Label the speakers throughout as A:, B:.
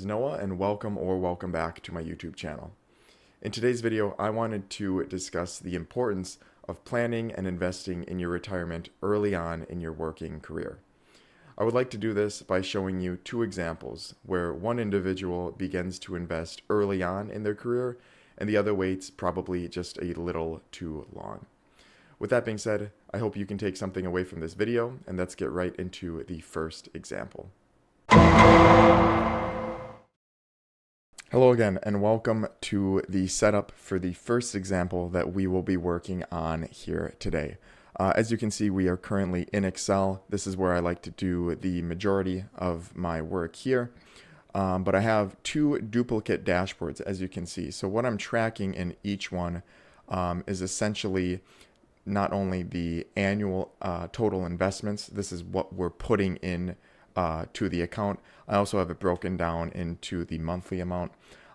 A: is Noah, and welcome back to my YouTube channel. In today's video, I wanted to discuss the importance of planning and investing in your retirement early on in your working career. I would like to do this by showing you two examples where one individual begins to invest early on in their career and the other waits probably just a little too long. With that being said, I hope you can take something away from this video, and let's get right into the first example. Hello again, and welcome to the setup for the first example that we will be working on here today. As you can see, we are currently in Excel. This is where I like to do the majority of my work here. But I have two duplicate dashboards, as you can see. So what I'm tracking in each one is essentially not only the annual total investments. This is what we're putting in to the account. I also have it broken down into the monthly amount.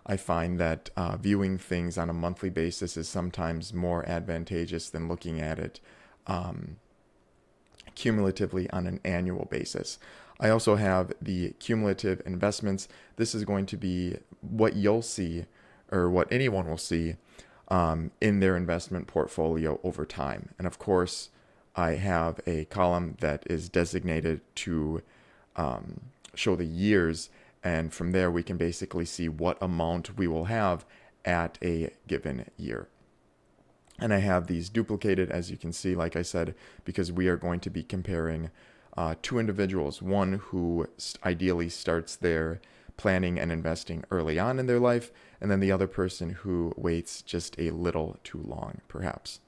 A: I find that viewing things on a monthly basis is sometimes more advantageous than looking at it cumulatively on an annual basis. I also have the cumulative investments. This is going to be what you'll see, or what anyone will see in their investment portfolio over time. And of course, I have a column that is designated to show the years, and from there we can basically see what amount we will have at a given year. And I have these duplicated, as you can see, like I said, because we are going to be comparing two individuals, one who ideally starts their planning and investing early on in their life, and then the other person who waits just a little too long, perhaps.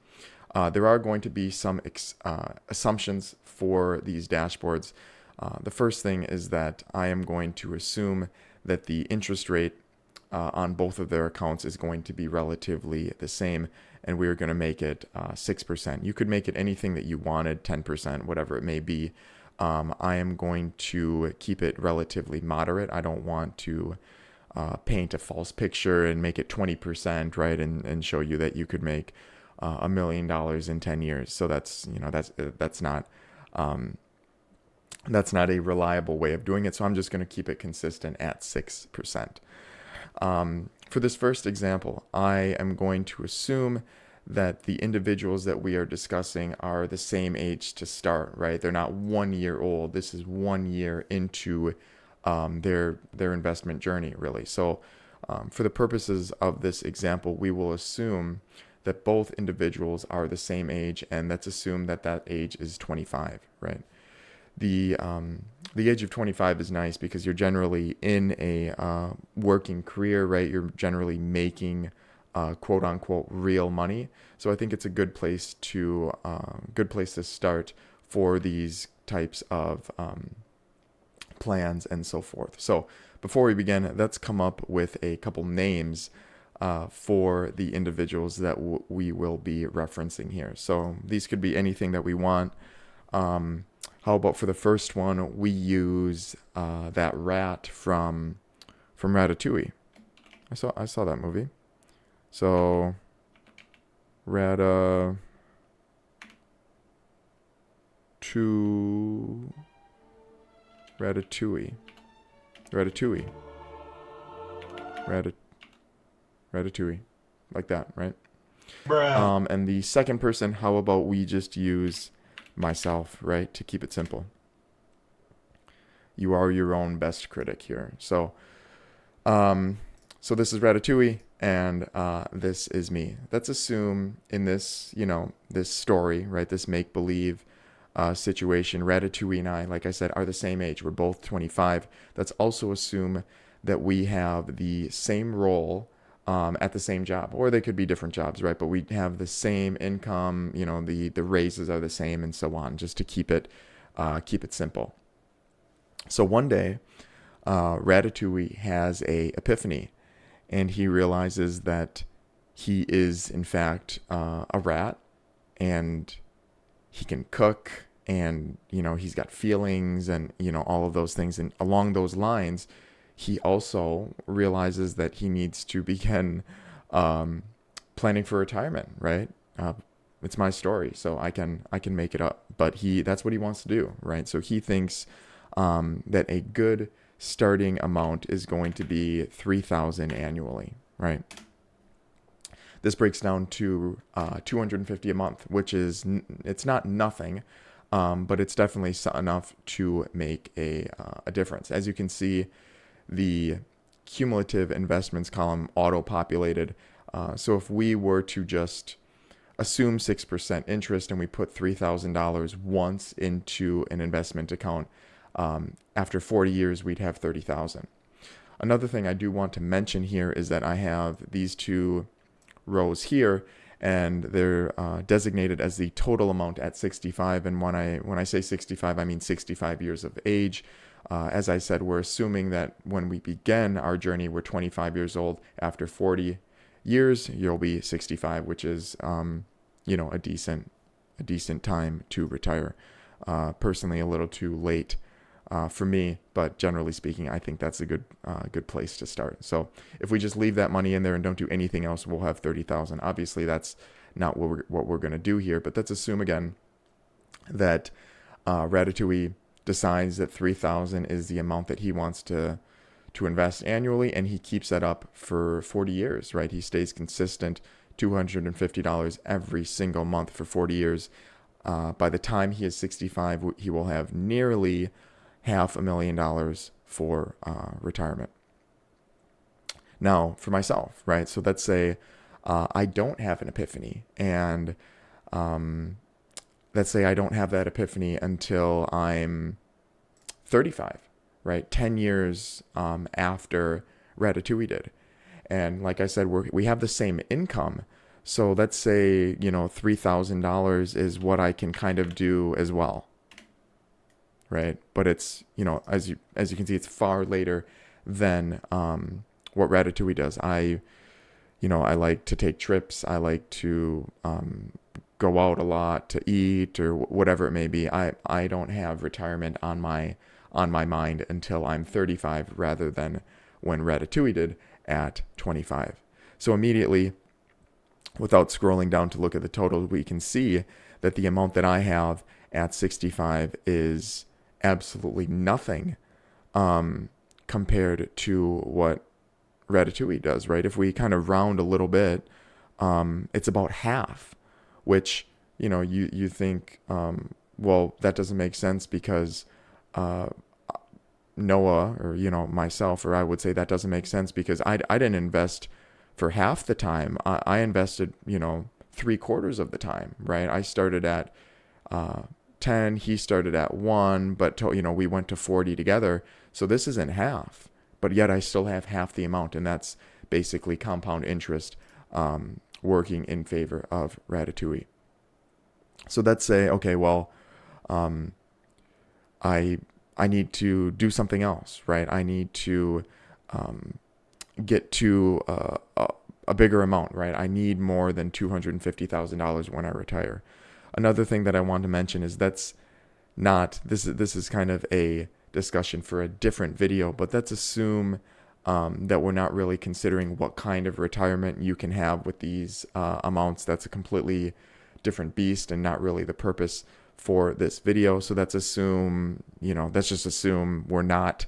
A: There are going to be some assumptions for these dashboards. The first thing is that I am going to assume that the interest rate on both of their accounts is going to be relatively the same, and we're going to make it 6%. You could make it anything that you wanted, 10%, whatever it may be. I am going to keep it relatively moderate. I don't want to paint a false picture and make it 20%, right, and show you that you could make $1 million in 10 years. So that's not a reliable way of doing it. So I'm just going to keep it consistent at 6%. For this first example, I am going to assume that the individuals that we are discussing are the same age to start, right? They're not 1 year old. This is 1 year into their investment journey, really. So for the purposes of this example, we will assume that both individuals are the same age, and let's assume that that age is 25, right? The age of 25 is nice because you're generally in a working career, right? You're generally making quote unquote real money. So I think it's a good place to start for these types of plans and so forth. So before we begin, let's come up with a couple names for the individuals that we will be referencing here. So these could be anything that we want. How about for the first one, we use that rat from Ratatouille. I saw that movie. So Ratatouille. Like that, right?
B: Bruh.
A: And the second person, how about we just use myself, right, to keep it simple. You are your own best critic here. So this is Ratatouille, and this is me. Let's assume in this, this story, right, this make-believe situation, Ratatouille and I, like I said, are the same age. We're both 25. Let's also assume that we have the same role at the same job, or they could be different jobs, right? But we have the same income, the raises are the same, and so on, just to keep it simple. So one day, Ratatouille has a epiphany, and he realizes that he is in fact a rat, and he can cook, and he's got feelings, and all of those things. And along those lines, he also realizes that he needs to begin planning for retirement, right? It's my story, so I can make it up. But that's what he wants to do, right? So he thinks that a good starting amount is going to be $3,000 annually, right? This breaks down to $250 a month, which is it's not nothing, but it's definitely enough to make a difference. As you can see, the cumulative investments column auto-populated. So if we were to just assume 6% interest and we put $3,000 once into an investment account, after 40 years, we'd have $30,000. Another thing I do want to mention here is that I have these two rows here, and they're designated as the total amount at 65. And when I say 65, I mean 65 years of age. As I said, we're assuming that when we begin our journey, we're 25 years old. After 40 years, you'll be 65, which is, a decent time to retire. Personally, a little too late for me, but generally speaking, I think that's a good place to start. So if we just leave that money in there and don't do anything else, we'll have 30,000. Obviously, that's not what we're going to do here, but let's assume again that Ratatouille decides that 3,000 is the amount that he wants to invest annually, and he keeps that up for 40 years, right? He stays consistent, $250 every single month for 40 years. By the time he is 65, he will have nearly $500,000 for retirement. Now, for myself, right? So let's say I don't have an epiphany, and let's say I don't have that epiphany until I'm 35, right? 10 years after Ratatouille did. And like I said, we have the same income. So let's say, $3,000 is what I can kind of do as well, right? But it's, as you can see, it's far later than what Ratatouille does. I like to take trips. I like to go out a lot to eat or whatever it may be. I don't have retirement on my mind until I'm 35, rather than when Ratatouille did at 25. So immediately, without scrolling down to look at the total, we can see that the amount that I have at 65 is absolutely nothing compared to what Ratatouille does, right? If we kind of round a little bit, it's about half, which, you think, well, that doesn't make sense because Noah, or, myself, or I would say that doesn't make sense because I didn't invest for half the time. I invested, 3/4 of the time, right? I started at 10, he started at 1, but we went to 40 together. So this isn't half, but yet I still have half the amount, and that's basically compound interest working in favor of Ratatouille. So let's say, okay, well, I need to do something else, right? I need to get to a bigger amount, right? I need more than $250,000 when I retire. Another thing that I want to mention is this is kind of a discussion for a different video, but let's assume that we're not really considering what kind of retirement you can have with these amounts. That's a completely different beast and not really the purpose for this video. So let's just assume we're not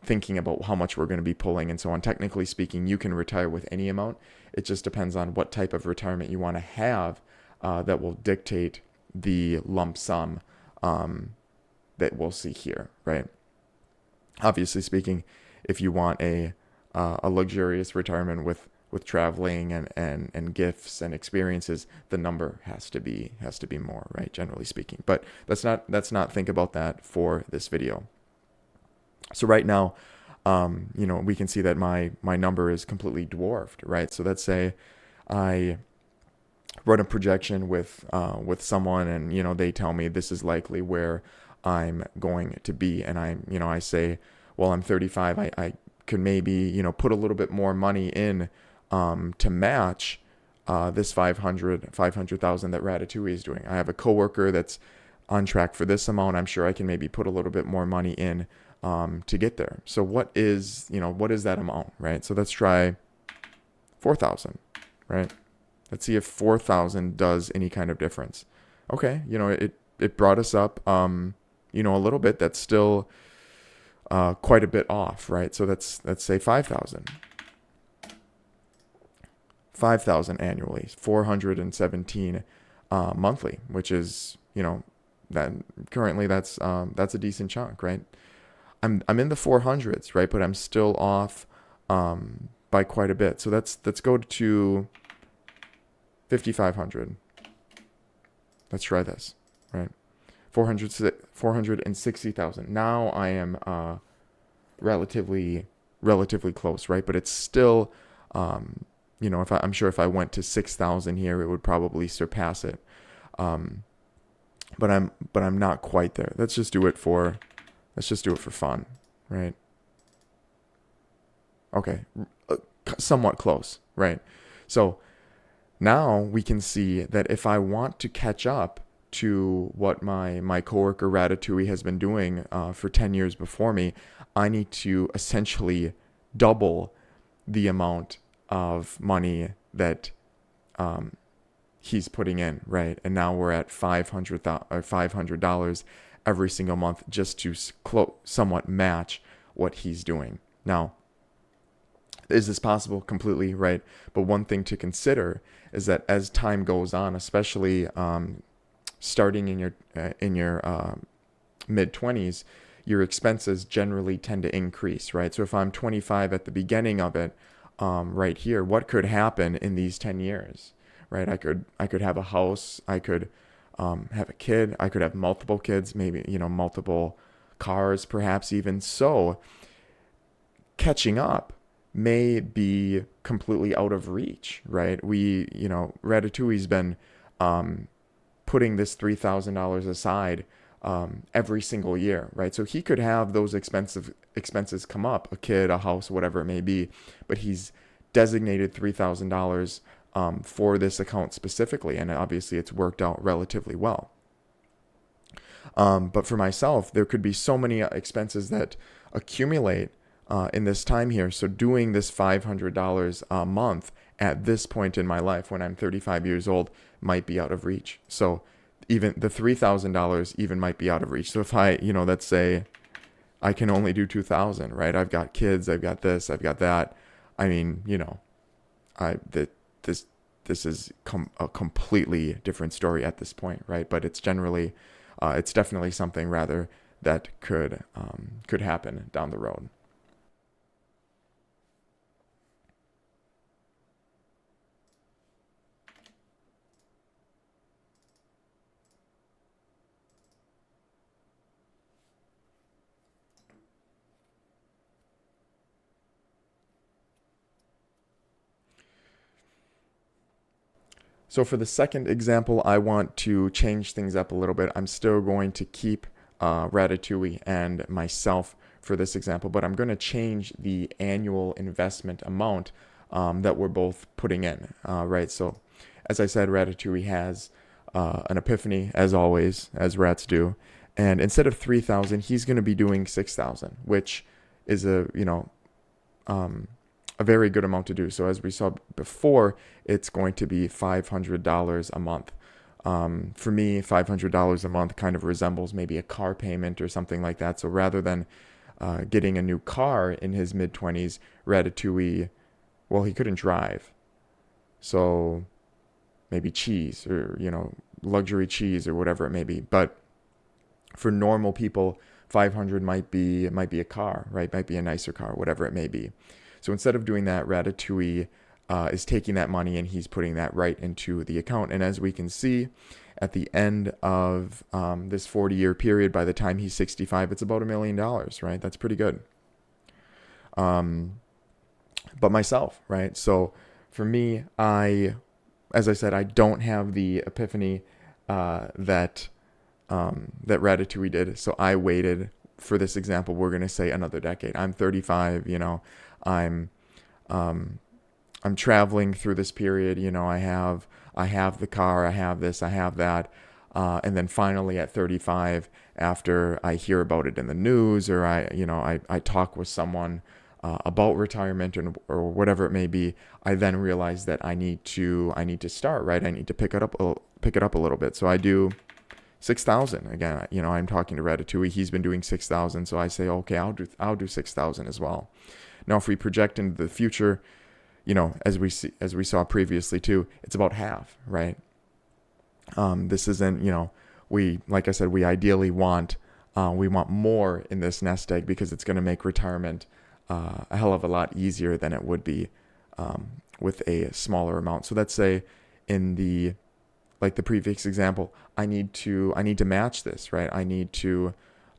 A: thinking about how much we're going to be pulling and so on. Technically speaking, you can retire with any amount. It just depends on what type of retirement you want to have that will dictate the lump sum that we'll see here, right? Obviously speaking, if you want a luxurious retirement with traveling and gifts and experiences, the number has to be more, right? Generally speaking, but let's not think about that for this video. So right now, we can see that my number is completely dwarfed, right? So let's say I run a projection with someone, and they tell me this is likely where I'm going to be, and I say, well, I'm 35. I could maybe put a little bit more money in to match this 500,000 that Ratatouille is doing. I have a coworker that's on track for this amount. I'm sure I can maybe put a little bit more money in to get there. So what is that amount, right? So let's try 4,000, right? Let's see if 4,000 does any kind of difference. Okay, it brought us up, a little bit. That's still quite a bit off, right? So let's say 5,000 annually, 417 monthly, which is, that currently that's a decent chunk, right? I'm in the 400s, right? But I'm still off by quite a bit. So let's go to 5,500. Let's try this, right? 460,000. Now I am relatively close, right? But it's still, I'm sure if I went to 6,000 here, it would probably surpass it. But I'm not quite there. Let's just do it for fun, right? Okay, somewhat close, right? So now we can see that if I want to catch up to what my coworker Ratatouille has been doing for 10 years before me, I need to essentially double the amount of money that he's putting in, right? And now we're at $500 every single month just to somewhat match what he's doing. Now, is this possible? Completely, right? But one thing to consider is that as time goes on, especially starting in your mid 20s, your expenses generally tend to increase, right? So if I'm 25 at the beginning of it, right here, what could happen in these 10 years, right? I could have a house, I could have a kid, I could have multiple kids, maybe, multiple cars, perhaps even. So catching up may be completely out of reach, right? Ratatouille's been putting this $3,000 aside every single year, right? So he could have those expenses come up, a kid, a house, whatever it may be, but he's designated $3,000 for this account specifically, and obviously it's worked out relatively well. But for myself, there could be so many expenses that accumulate in this time here. So doing this $500 a month at this point in my life when I'm 35 years old might be out of reach. So even the $3,000 even might be out of reach. So if I, let's say I can only do 2,000, right? I've got kids, I've got this, I've got that. I mean, this is a completely different story at this point, right? But it's definitely something rather that could happen down the road. So for the second example, I want to change things up a little bit. I'm still going to keep Ratatouille and myself for this example, but I'm going to change the annual investment amount that we're both putting in, right? So as I said, Ratatouille has an epiphany, as always, as rats do. And instead of 3,000, he's going to be doing 6,000, which is a very good amount to do. So as we saw before, it's going to be $500 a month. For me, $500 a month kind of resembles maybe a car payment or something like that. So rather than getting a new car in his mid-20s, Ratatouille, well, he couldn't drive. So maybe cheese or, luxury cheese or whatever it may be. But for normal people, 500 might be a car, right? Might be a nicer car, whatever it may be. So instead of doing that, Ratatouille is taking that money and he's putting that right into the account. And as we can see, at the end of this 40-year period, by the time he's 65, it's about $1 million, right? That's pretty good. But myself, right? So for me, as I said, I don't have the epiphany that Ratatouille did. So I waited. For this example, we're going to say another decade. I'm 35, I'm traveling through this period, I have the car, I have this, I have that. And then finally at 35, after I hear about it in the news or I talk with someone about retirement or whatever it may be, I then realize that I need to start, right? I need to pick it up a little bit. So I do 6,000 again. I'm talking to Ratatouille. He's been doing 6,000, so I say, okay, I'll do 6,000 as well. Now, if we project into the future, as we saw previously too, it's about half, right? This isn't, like I said, we ideally we want more in this nest egg because it's going to make retirement a hell of a lot easier than it would be with a smaller amount. So let's say in the previous example, I need to match this, right? I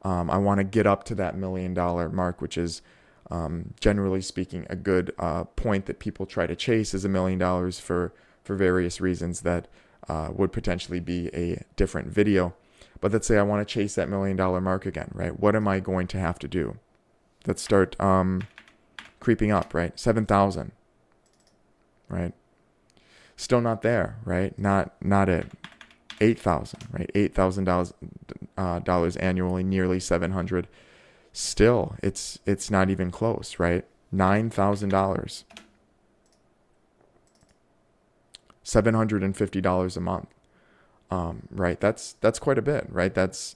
A: want to get up to that $1 million mark, which is generally speaking a good point that people try to chase is $1 million for various reasons that would potentially be a different video. But let's say I want to chase that $1 million mark again, right? What am I going to have to do? Let's start creeping up, right? 7,000, right? Still not there, right? Not it. 8,000, right? $8,000 annually, nearly 700. Still, it's not even close, right? $9,000, $750 a month, right? That's quite a bit, right? That's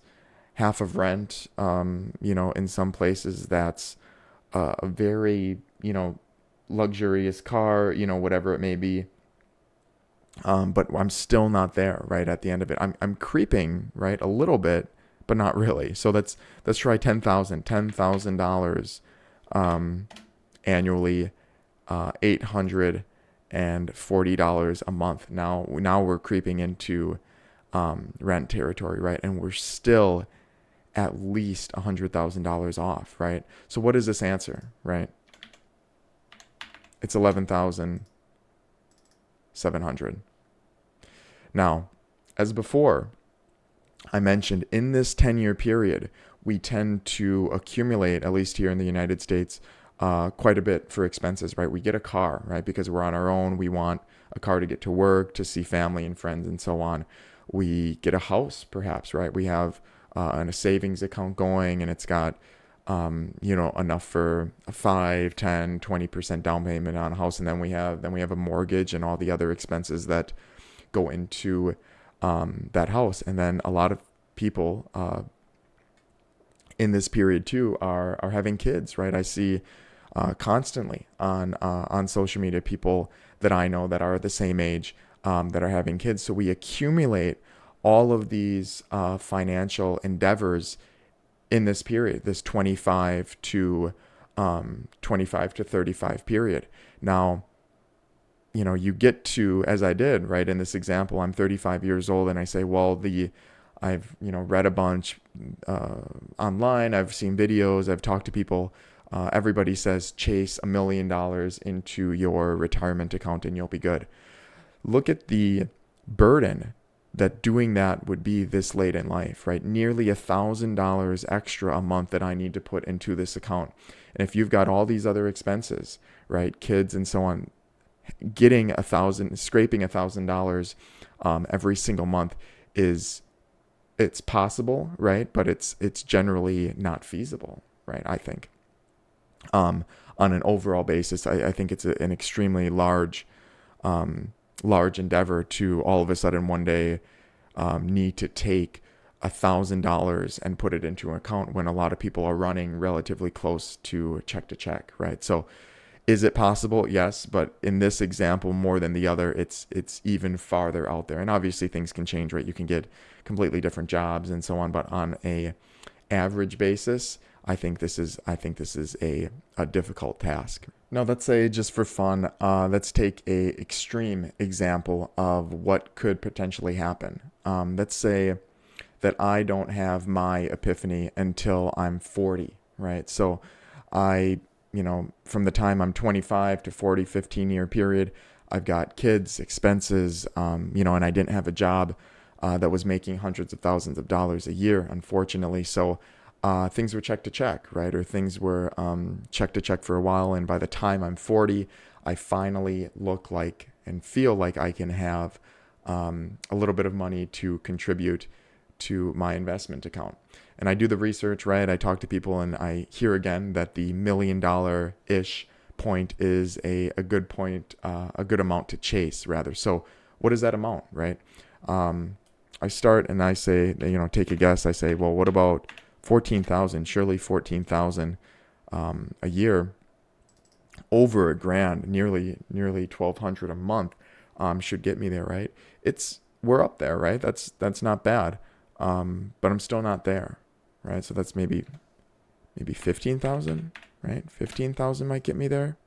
A: half of rent. In some places that's a very luxurious car, whatever it may be. But I'm still not there, right? At the end of it, I'm creeping, right, a little bit, but not really. So let's try $10,000 annually, $840 a month. Now we're creeping into rent territory, right? And we're still at least $100,000 off, right? So what is this answer, right? It's 11,700. Now, as before, I mentioned in this 10-year period, we tend to accumulate, at least here in the United States, quite a bit for expenses, right? We get a car, right? Because we're on our own. We want a car to get to work, to see family and friends and so on. We get a house, perhaps, right? We have a savings account going and it's got, enough for a 5, 10, 20% down payment on a house. And then we have a mortgage and all the other expenses that go into that house. And then a lot of people in this period too are having kids, right? I see constantly on social media people that I know that are the same age that are having kids. So we accumulate all of these financial endeavors in this period, this 25 to 35 period. Now, you get to, as I did, right, in this example, I'm 35 years old and I say, well, I've, read a bunch online, I've seen videos, I've talked to people. Everybody says chase $1 million into your retirement account and you'll be good. Look at the burden that doing that would be this late in life, right? Nearly $1,000 extra a month that I need to put into this account. And if you've got all these other expenses, right, kids and so on, scraping $1,000 every single month it's possible, right? But it's generally not feasible, right? I think on an overall basis, I think it's an extremely large endeavor to all of a sudden one day need to take $1,000 and put it into an account when a lot of people are running relatively close to check, right? So is it possible? Yes, but in this example, more than the other, it's even farther out there. And obviously things can change, right? You can get completely different jobs and so on, but on a average basis, I think this is a difficult task. Now, let's say, just for fun, let's take a extreme example of what could potentially happen. Let's say that I don't have my epiphany until I'm 40, right? So from the time I'm 25 to 40, 15-year period, I've got kids, expenses, and I didn't have a job that was making hundreds of thousands of dollars a year, unfortunately. So things were check to check, right? Or things were check to check for a while. And by the time I'm 40, I finally look like and feel like I can have a little bit of money to contribute to my investment account. And I do the research, right? I talk to people and I hear again that the $1 million-ish point is a good point, a good amount to chase rather. So what is that amount, right? I start and I say, take a guess. I say, well, what about 14,000? Surely 14,000 a year, over $1,000, nearly 1,200 a month, should get me there, right? We're up there, right? That's not bad, but I'm still not there, right? So that's maybe 15,000, right? 15,000 might get me there.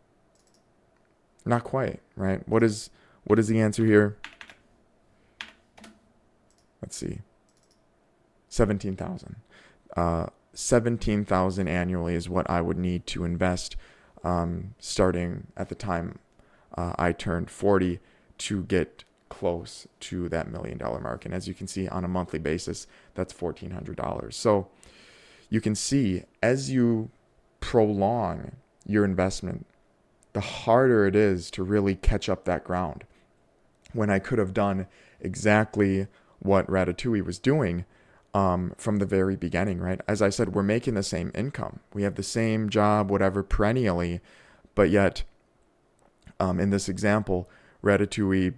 A: Not quite, right? What is the answer here? Let's see. 17,000. 17,000 annually is what I would need to invest, starting at the time I turned 40, to get close to that $1 million mark. And as you can see, on a monthly basis, that's $1,400. So you can see, as you prolong your investment, the harder it is to really catch up that ground. When I could have done exactly what Ratatouille was doing from the very beginning, right? As I said, we're making the same income. We have the same job, whatever, perennially, but yet, in this example, Ratatouille,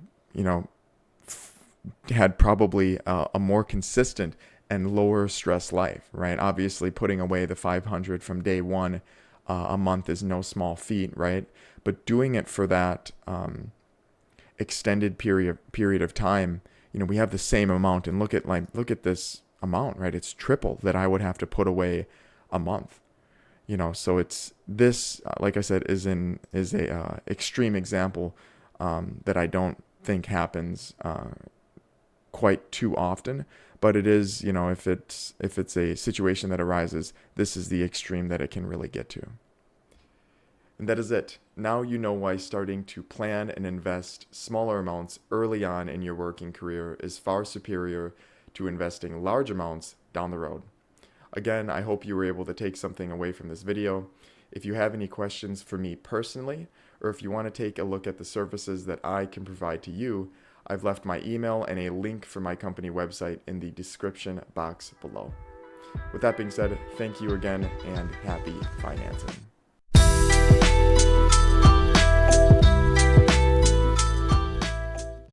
A: had probably a more consistent and lower stress life, right? Obviously, putting away the 500 from day one a month is no small feat, right? But doing it for that extended period of time, we have the same amount. And look at this amount, right? It's triple that I would have to put away a month. So it's this, like I said, is a extreme example that I don't think happens quite too often. But it is, if it's a situation that arises, this is the extreme that it can really get to. And that is it. Now you know why starting to plan and invest smaller amounts early on in your working career is far superior to investing large amounts down the road. Again, I hope you were able to take something away from this video. If you have any questions for me personally, or if you want to take a look at the services that I can provide to you, I've left my email and a link for my company website in the description box below. With that being said, thank you again and happy financing.